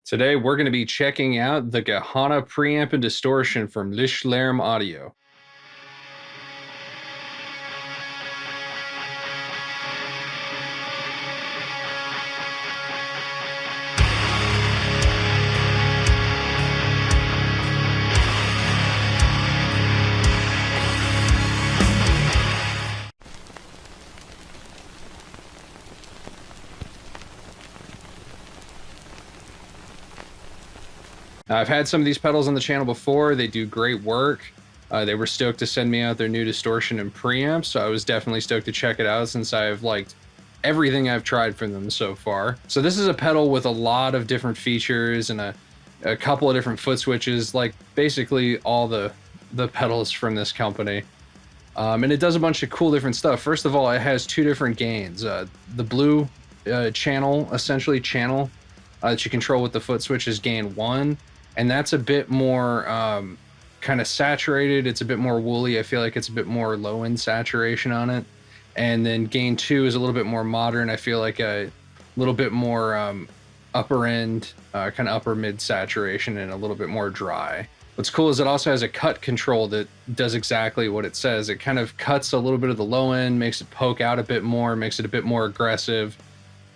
Today, we're going to be checking out the Gehenna Preamp and Distortion from Lichtlaerm Audio. I've had some of these pedals on the channel before. They do great work. They were stoked to send me out their new Distortion and Preamp, so I was definitely stoked to check it out since I've liked everything I've tried from them so far. So this is a pedal with a lot of different features and a couple of different foot switches, like basically all the pedals from this company. And it does a bunch of cool different stuff. First of all, it has two different gains. The blue channel that you control with the foot switch is gain 1. And that's a bit more kind of saturated. It's a bit more woolly. I feel like it's a bit more low end saturation on it. And then gain 2 is a little bit more modern. I feel like a little bit more upper end, kind of upper mid saturation and a little bit more dry. What's cool is it also has a cut control that does exactly what it says. It kind of cuts a little bit of the low end, makes it poke out a bit more, makes it a bit more aggressive.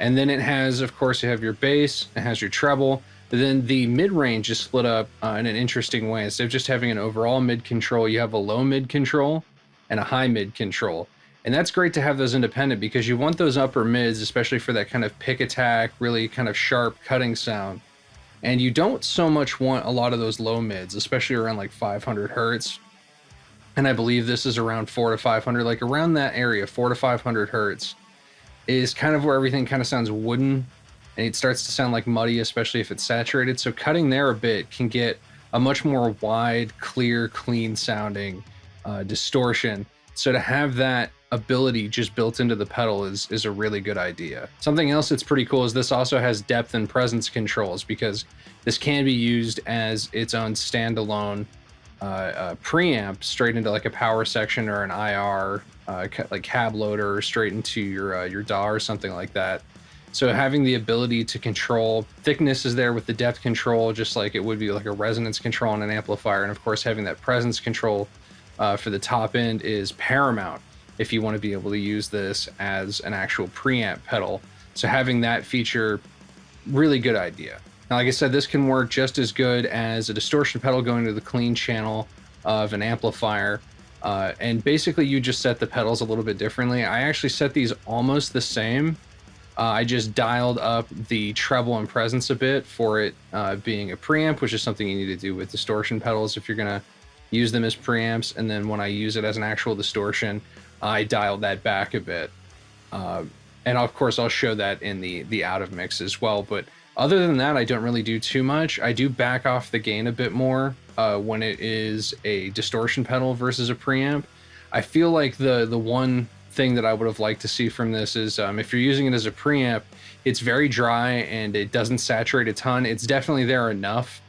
And then it has, of course, you have your bass, it has your treble. But then the mid-range is split up in an interesting way. Instead of just having an overall mid control, you have a low mid control and a high mid control. And that's great to have those independent because you want those upper mids, especially for that kind of pick attack, really kind of sharp cutting sound. And you don't so much want a lot of those low mids, especially around like 500 hertz. And I believe this is around 400 to 500, like around that area, 400 to 500 hertz is kind of where everything kind of sounds wooden. And it starts to sound like muddy, especially if it's saturated. So cutting there a bit can get a much more wide, clear, clean sounding distortion. So to have that ability just built into the pedal is a really good idea. Something else that's pretty cool is this also has depth and presence controls because this can be used as its own standalone preamp straight into like a power section or an IR, like cab loader, or straight into your DAW or something like that. So having the ability to control thickness is there with the depth control, just like it would be like a resonance control on an amplifier. And of course, having that presence control for the top end is paramount if you want to be able to use this as an actual preamp pedal. So having that feature, really good idea. Now, like I said, this can work just as good as a distortion pedal going to the clean channel of an amplifier. And basically you just set the pedals a little bit differently. I actually set these almost the same. I just dialed up the treble and presence a bit for it being a preamp, which is something you need to do with distortion pedals if you're going to use them as preamps. And then when I use it as an actual distortion, I dialed that back a bit. And of course, I'll show that in the out of mix as well. But other than that, I don't really do too much. I do back off the gain a bit more when it is a distortion pedal versus a preamp. I feel like the one thing that I would have liked to see from this is if you're using it as a preamp, it's very dry and it doesn't saturate a ton. It's definitely there enough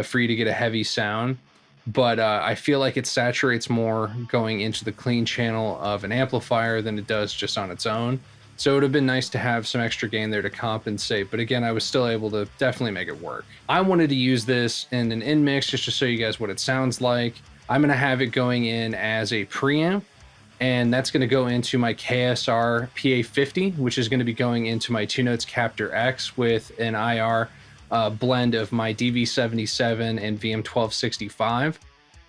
for you to get a heavy sound, but I feel like it saturates more going into the clean channel of an amplifier than it does just on its own. So it would have been nice to have some extra gain there to compensate, but again, I was still able to definitely make it work. I wanted to use this in an in mix just to show you guys what it sounds like. I'm going to have it going in as a preamp, and that's going to go into my KSR PA50, which is going to be going into my 2Notes Captor X with an IR blend of my DV77 and VM1265.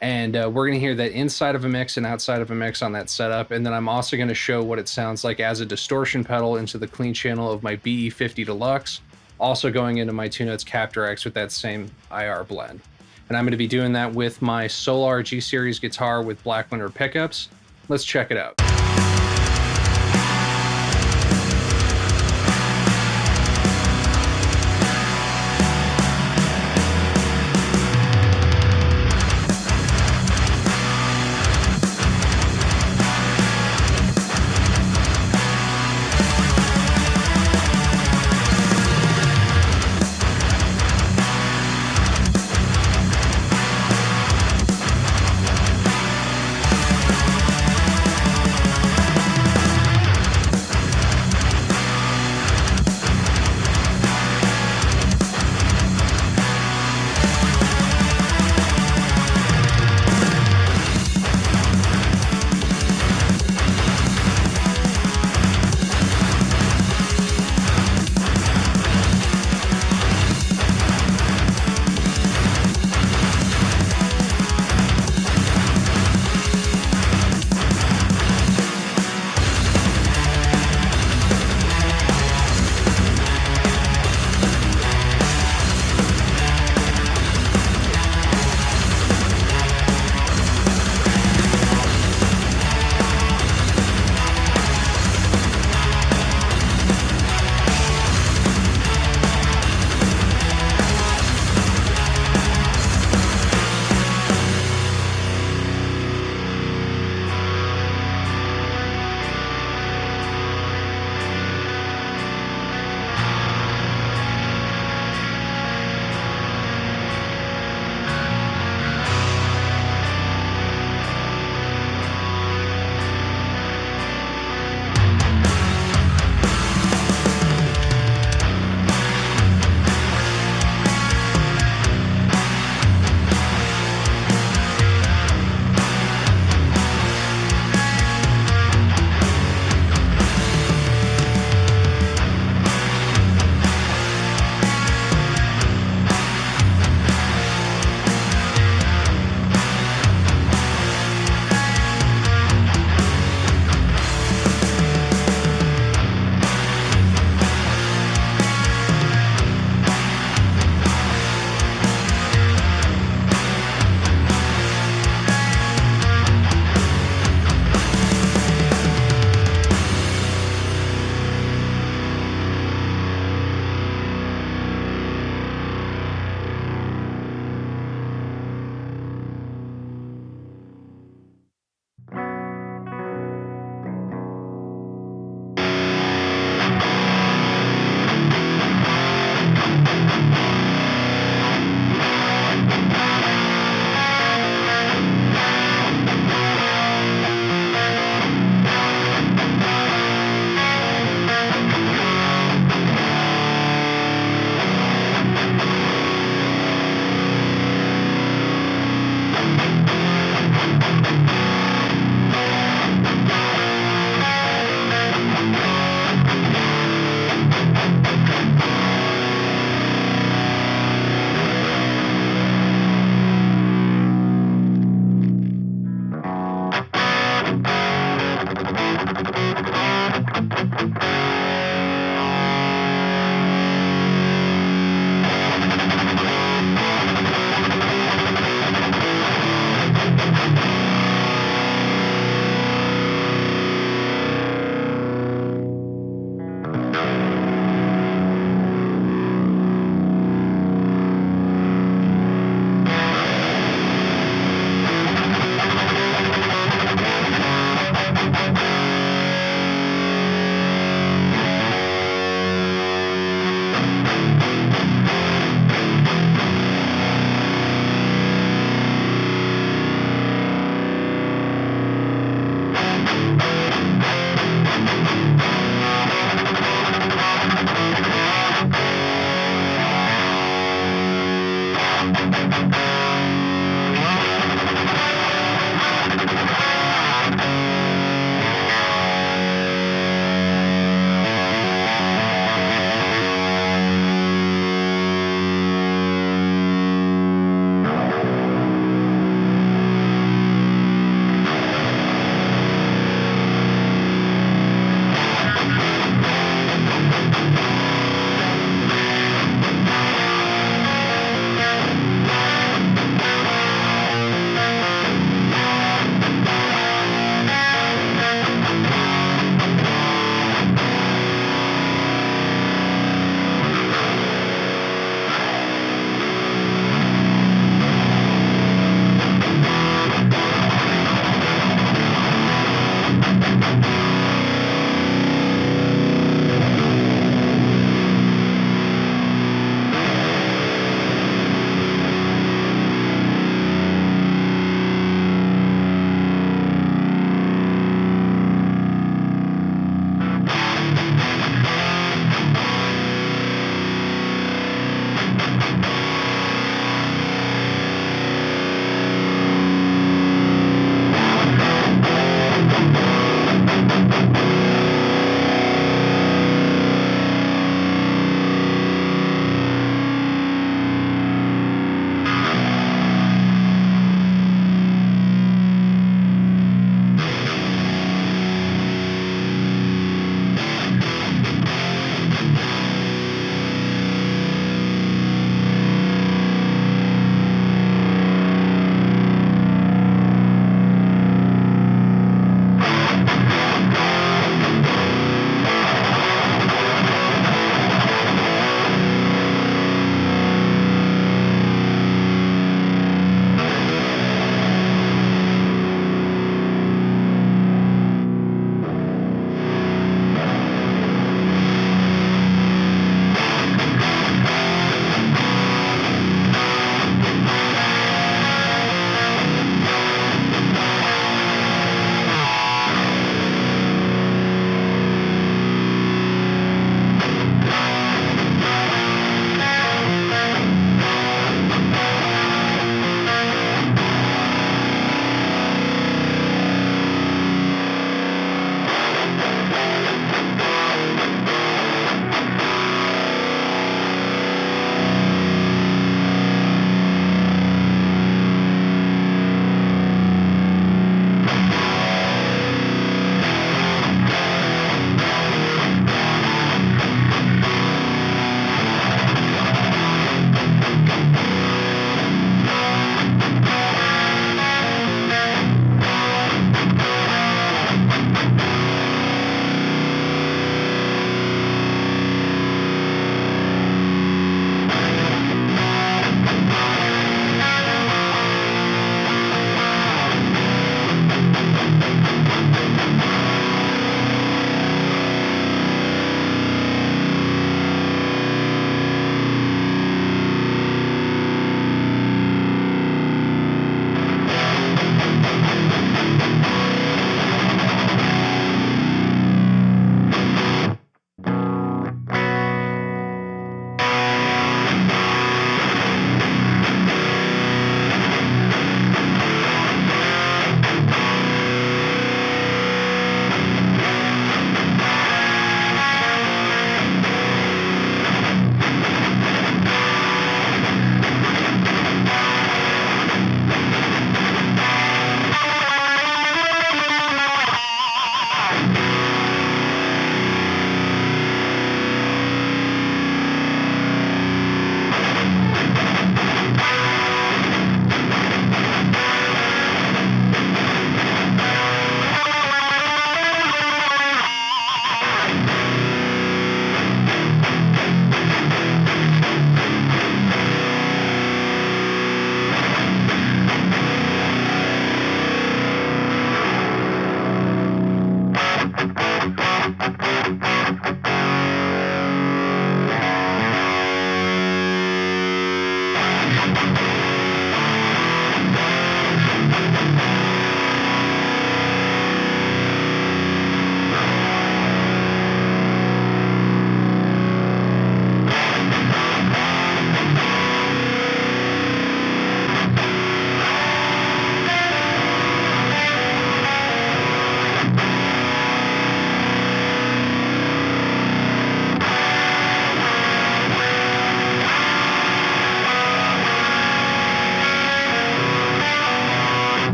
And we're going to hear that inside of a mix and outside of a mix on that setup. And then I'm also going to show what it sounds like as a distortion pedal into the clean channel of my BE50 Deluxe, also going into my 2Notes Captor X with that same IR blend. And I'm going to be doing that with my Solar G Series guitar with Black Winter pickups. Let's check it out.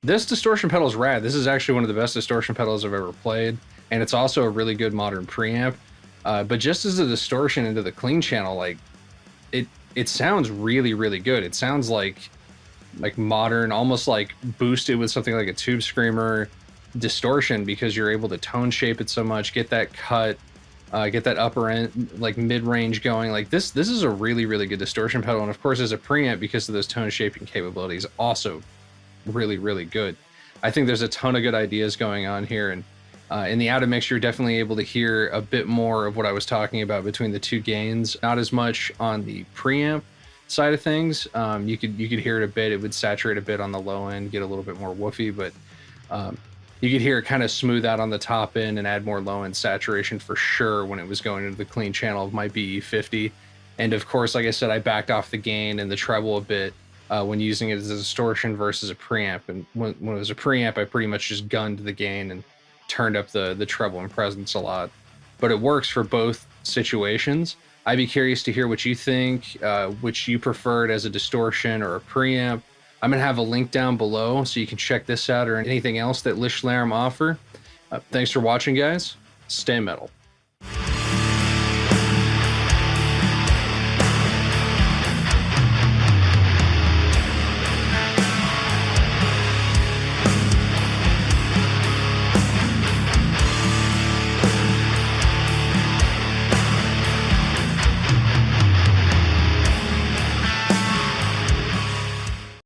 This distortion pedal is rad. This is actually one of the best distortion pedals I've ever played, and it's also a really good modern preamp. But just as a distortion into the clean channel, like it sounds really, really good. It sounds like modern, almost like boosted with something like a Tube Screamer distortion, because you're able to tone shape it so much, get that cut, get that upper end, like mid-range going. Like this is a really, really good distortion pedal, and of course as a preamp, because of those tone shaping capabilities, also really, really good. I think there's a ton of good ideas going on here, and in the out of mix, you're definitely able to hear a bit more of what I was talking about between the two gains. Not as much on the preamp side of things. You could hear it a bit. It would saturate a bit on the low end, get a little bit more woofy, but you could hear it kind of smooth out on the top end and add more low end saturation for sure when it was going into the clean channel of my BE50. And of course, like I said, I backed off the gain and the treble a bit when using it as a distortion versus a preamp. And when it was a preamp, I pretty much just gunned the gain and turned up the treble and presence a lot. But it works for both situations. I'd be curious to hear what you think, which you preferred as a distortion or a preamp. I'm going to have a link down below so you can check this out or anything else that Lichtlaerm offer. Thanks for watching, guys. Stay metal.